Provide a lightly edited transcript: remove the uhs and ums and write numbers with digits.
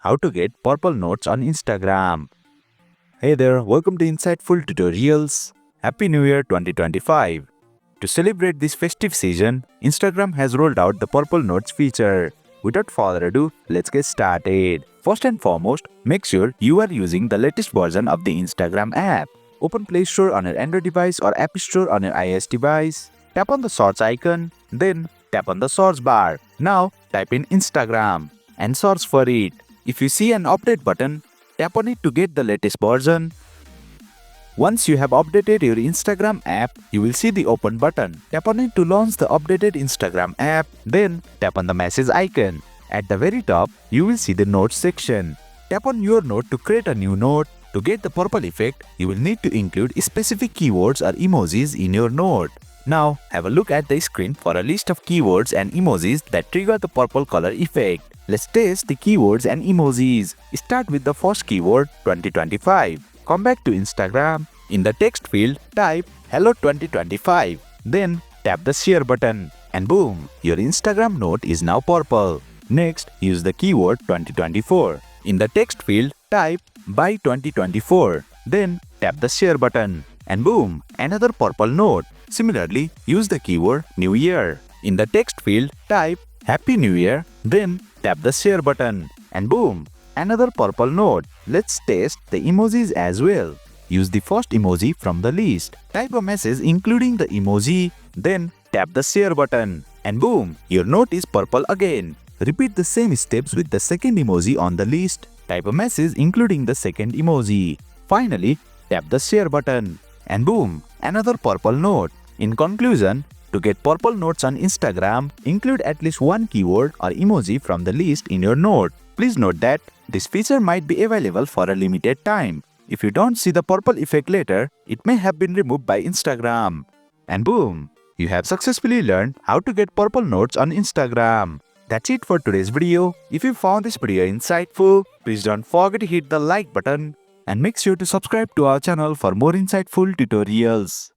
how to get purple notes on Instagram. Hey there, welcome to Insightful Tutorials. Happy New Year 2025. To celebrate this festive season, Instagram has rolled out the purple notes feature. Without further ado, let's get started. First and foremost, make sure you are using the latest version of the Instagram app. Open Play Store on your Android device or App Store on your iOS device. Tap on the search icon, then tap on the search bar. Now type in Instagram and search for it. If you see an update button, tap on it to get the latest version. Once you have updated your Instagram app, you will see the open button. Tap on it to launch the updated Instagram app, then tap on the message icon. At the very top, you will see the notes section. Tap on your note to create a new note. To get the purple effect, you will need to include specific keywords or emojis in your note. Now, have a look at the screen for a list of keywords and emojis that trigger the purple color effect. Let's test the keywords and emojis. Start with the first keyword, 2025. Come back to Instagram. In the text field, type Hello 2025. Then tap the share button. And boom, your Instagram note is now purple. Next, use the keyword 2024. In the text field, type Buy 2024. Then tap the share button. And boom, another purple note. Similarly, use the keyword New Year. In the text field, type Happy New Year. Then tap the share button. And boom, another purple note. Let's test the emojis as well. Use the first emoji from the list. Type a message including the emoji. Then tap the share button. And boom, your note is purple again. Repeat the same steps with the second emoji on the list. Type a message including the second emoji. Finally, tap the share button. And boom, another purple note. In conclusion, to get purple notes on Instagram, include at least one keyword or emoji from the list in your note. Please note that this feature might be available for a limited time. If you don't see the purple effect later, it may have been removed by Instagram. And boom, you have successfully learned how to get purple notes on Instagram. That's it for today's video. If you found this video insightful, please don't forget to hit the like button and make sure to subscribe to our channel for more insightful tutorials.